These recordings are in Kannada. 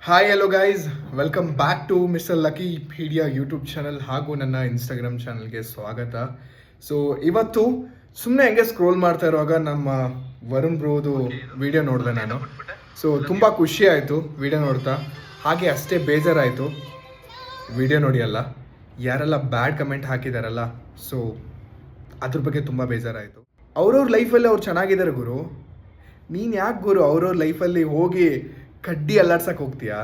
Hi hello guys, welcome back to mister lucky pedia YouTube channel ಹಾಗೂ ನನ್ನ ಇನ್ಸ್ಟಾಗ್ರಾಮ್ ಚಾನಲ್ಗೆ ಸ್ವಾಗತ. ಸೊ ಇವತ್ತು ಸುಮ್ಮನೆ ಹೆಂಗೆ ಸ್ಕ್ರೋಲ್ ಮಾಡ್ತಾ ಇರುವಾಗ ನಮ್ಮ ವರುಣ್ ಬ್ರೋದು ವಿಡಿಯೋ ನೋಡಿದೆ ನಾನು. ಸೊ ತುಂಬ ಖುಷಿ ಆಯಿತು ವಿಡಿಯೋ ನೋಡ್ತಾ. ಹಾಗೆ ಅಷ್ಟೇ ಬೇಜಾರಾಯಿತು ವಿಡಿಯೋ ನೋಡಿ ಅಲ್ಲ, ಯಾರೆಲ್ಲ ಬ್ಯಾಡ್ ಕಮೆಂಟ್ ಹಾಕಿದಾರಲ್ಲ, ಸೊ ಅದ್ರ ಬಗ್ಗೆ ತುಂಬ ಬೇಜಾರಾಯಿತು. ಅವ್ರವ್ರ ಲೈಫಲ್ಲಿ ಅವ್ರು ಚೆನ್ನಾಗಿದ್ದಾರೆ ಗುರು. ನೀನು ಯಾಕೆ ಗುರು ಅವ್ರವ್ರ ಲೈಫಲ್ಲಿ ಹೋಗಿ ಕಡ್ಡಿ ಅಲ್ಲಾಡ್ಸಕ್ಕೆ ಹೋಗ್ತೀಯಾ?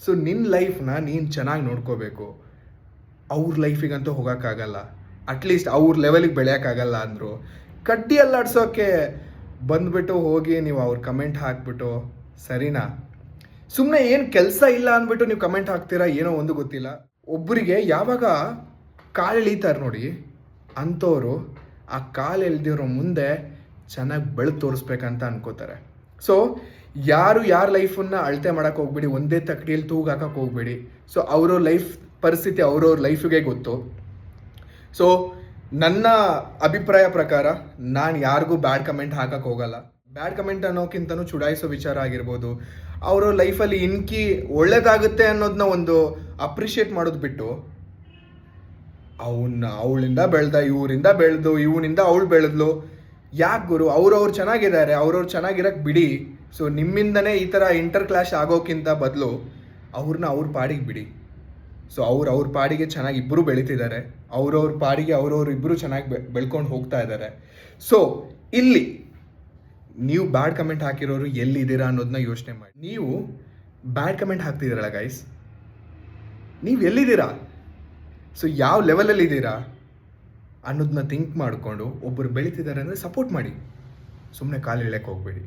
ಸೊ ನಿನ್ನ ಲೈಫ್ನ ನೀನು ಚೆನ್ನಾಗಿ ನೋಡ್ಕೋಬೇಕು. ಅವ್ರ ಲೈಫಿಗಂತೂ ಹೋಗೋಕ್ಕಾಗಲ್ಲ, ಅಟ್ಲೀಸ್ಟ್ ಅವ್ರ ಲೆವೆಲಿಗೆ ಬೆಳೆಯೋಕ್ಕಾಗಲ್ಲ ಅಂದರು. ಕಡ್ಡಿ ಅಲ್ಲಾಡ್ಸೋಕ್ಕೆ ಬಂದುಬಿಟ್ಟು ಹೋಗಿ ನೀವು ಅವ್ರ ಕಮೆಂಟ್ ಹಾಕ್ಬಿಟ್ಟು ಸರಿನಾ? ಸುಮ್ಮನೆ ಏನು ಕೆಲಸ ಇಲ್ಲ ಅಂದ್ಬಿಟ್ಟು ನೀವು ಕಮೆಂಟ್ ಹಾಕ್ತೀರಾ, ಏನೋ ಒಂದು ಗೊತ್ತಿಲ್ಲ. ಒಬ್ಬರಿಗೆ ಯಾವಾಗ ಕಾಲು ಎಳೀತಾರೆ ನೋಡಿ, ಅಂಥವ್ರು ಆ ಕಾಲು ಎಳ್ದಿರೋ ಮುಂದೆ ಚೆನ್ನಾಗಿ ಬೆಳೆದು ತೋರಿಸ್ಬೇಕಂತ ಅನ್ಕೋತಾರೆ. ಸೊ ಯಾರು ಯಾರ ಲೈಫನ್ನು ಅಳತೆ ಮಾಡೋಕ್ಕೆ ಹೋಗ್ಬೇಡಿ, ಒಂದೇ ತಕ್ಕಡಿಯಲ್ಲಿ ತೂಗು ಹಾಕಕ್ಕೆ ಹೋಗ್ಬೇಡಿ. ಸೊ ಅವ್ರವ್ರ ಲೈಫ್ ಪರಿಸ್ಥಿತಿ ಅವ್ರವ್ರ ಲೈಫಿಗೆ ಗೊತ್ತು. ಸೊ ನನ್ನ ಅಭಿಪ್ರಾಯ ಪ್ರಕಾರ ನಾನು ಯಾರಿಗೂ ಬ್ಯಾಡ್ ಕಮೆಂಟ್ ಹಾಕಕ್ಕೆ ಹೋಗಲ್ಲ. ಬ್ಯಾಡ್ ಕಮೆಂಟ್ ಅನ್ನೋಕ್ಕಿಂತನೂ ಚುಡಾಯಿಸೋ ವಿಚಾರ ಆಗಿರ್ಬೋದು, ಅವ್ರವ್ರ ಲೈಫಲ್ಲಿ ಇನ್ಕಿ ಒಳ್ಳೇದಾಗುತ್ತೆ ಅನ್ನೋದನ್ನ ಒಂದು ಅಪ್ರಿಷಿಯೇಟ್ ಮಾಡೋದು ಬಿಟ್ಟು ಅವಳಿಂದ ಬೆಳೆದ, ಇವರಿಂದ ಬೆಳೆದು, ಇವನಿಂದ ಅವಳು ಬೆಳೆದ್ಲು, ಯಾಕೆ ಗುರು? ಅವ್ರವ್ರು ಚೆನ್ನಾಗಿದ್ದಾರೆ, ಅವ್ರವ್ರು ಚೆನ್ನಾಗಿರಕ್ಕೆ ಬಿಡಿ. ಸೊ ನಿಮ್ಮಿಂದನೇ ಈ ಥರ ಇಂಟರ್ ಕ್ಲಾಶ್ ಆಗೋಕ್ಕಿಂತ ಬದಲು ಅವ್ರನ್ನ ಅವ್ರ ಪಾಡಿಗೆ ಬಿಡಿ. ಸೊ ಅವ್ರ ಪಾಡಿಗೆ ಚೆನ್ನಾಗಿ ಇಬ್ಬರು ಬೆಳೀತಿದ್ದಾರೆ, ಅವ್ರವ್ರ ಪಾಡಿಗೆ ಅವ್ರವ್ರು ಇಬ್ಬರು ಚೆನ್ನಾಗಿ ಬೆಳ್ಕೊಂಡು ಹೋಗ್ತಾ ಇದ್ದಾರೆ. ಸೊ ಇಲ್ಲಿ ನೀವು ಬ್ಯಾಡ್ ಕಮೆಂಟ್ ಹಾಕಿರೋರು ಎಲ್ಲಿದ್ದೀರಾ ಅನ್ನೋದನ್ನ ಯೋಚನೆ ಮಾಡಿ. ನೀವು ಬ್ಯಾಡ್ ಕಮೆಂಟ್ ಹಾಕ್ತಿದ್ದೀರಲ್ಲ ಗೈಸ್, ನೀವು ಎಲ್ಲಿದ್ದೀರಾ? ಸೊ ಯಾವ ಲೆವೆಲಲ್ಲಿದ್ದೀರಾ ಅನ್ನೋದನ್ನ ಥಿಂಕ್ ಮಾಡಿಕೊಂಡು ಒಬ್ಬರು ಬೆಳೀತಿದ್ದಾರೆ ಅಂದರೆ ಸಪೋರ್ಟ್ ಮಾಡಿ, ಸುಮ್ಮನೆ ಕಾಲು ಎಳೆಯಕ್ಕೆ ಹೋಗಬೇಡಿ.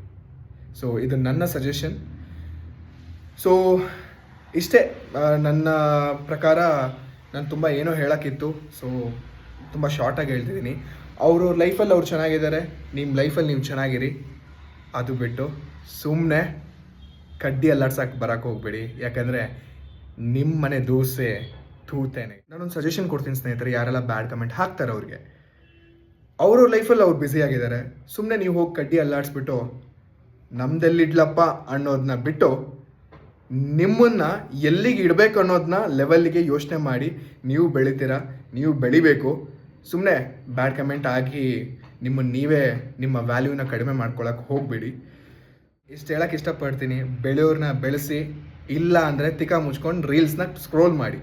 ಸೊ ಇದು ನನ್ನ ಸಜೆಷನ್. ಸೊ ಇಷ್ಟೇ ನನ್ನ ಪ್ರಕಾರ. ನಾನು ತುಂಬ ಏನೋ ಹೇಳೋಕ್ಕಿತ್ತು, ಸೊ ತುಂಬ ಶಾರ್ಟಾಗಿ ಹೇಳ್ತಿದ್ದೀನಿ. ಅವ್ರವ್ರ ಲೈಫಲ್ಲಿ ಅವ್ರು ಚೆನ್ನಾಗಿದ್ದಾರೆ, ನಿಮ್ಮ ಲೈಫಲ್ಲಿ ನೀವು ಚೆನ್ನಾಗಿರಿ. ಅದು ಬಿಟ್ಟು ಸುಮ್ಮನೆ ಕಡ್ಡಿ ಅಲ್ಲಾಡ್ಸಕ್ಕೆ ಬರೋಕ್ಕೆ ಹೋಗ್ಬೇಡಿ, ಯಾಕಂದರೆ ನಿಮ್ಮ ಮನೆ ದೋಸೆ ತೂತೇನೆ. ನಾನೊಂದು ಸಜೆಷನ್ ಕೊಡ್ತೀನಿ ಸ್ನೇಹಿತರೆ, ಯಾರೆಲ್ಲ ಬ್ಯಾಡ್ ಕಮೆಂಟ್ ಹಾಕ್ತಾರೆ ಅವ್ರಿಗೆ. ಅವ್ರವ್ರ ಲೈಫಲ್ಲಿ ಅವ್ರು ಬ್ಯುಸಿಯಾಗಿದ್ದಾರೆ, ಸುಮ್ಮನೆ ನೀವು ಹೋಗಿ ಕಡ್ಡಿ ಅಲ್ಲಾಡಿಸ್ಬಿಟ್ಟು ನಮ್ದೆಲ್ಲಿಡ್ಲಪ್ಪ ಅನ್ನೋದನ್ನ ಬಿಟ್ಟು ನಿಮ್ಮನ್ನು ಎಲ್ಲಿಗೆ ಇಡಬೇಕು ಅನ್ನೋದನ್ನ ಲೆವೆಲ್ಲಿಗೆ ಯೋಚನೆ ಮಾಡಿ. ನೀವು ಬೆಳಿತೀರಾ, ನೀವು ಬೆಳಿಬೇಕು. ಸುಮ್ಮನೆ ಬ್ಯಾಡ್ ಕಮೆಂಟ್ ಆಗಿ ನೀವೇ ನಿಮ್ಮ ವ್ಯಾಲ್ಯೂನ ಕಡಿಮೆ ಮಾಡ್ಕೊಳಕ್ಕೆ ಹೋಗಬೇಡಿ. ಇಷ್ಟು ಹೇಳಕ್ಕೆ ಇಷ್ಟಪಡ್ತೀನಿ. ಬೆಳೆಯೋರನ್ನ ಬೆಳೆಸಿ, ಇಲ್ಲ ಅಂದರೆ ತಿಕ್ಕ ಮುಚ್ಕೊಂಡು ರೀಲ್ಸ್ನ ಸ್ಕ್ರೋಲ್ ಮಾಡಿ.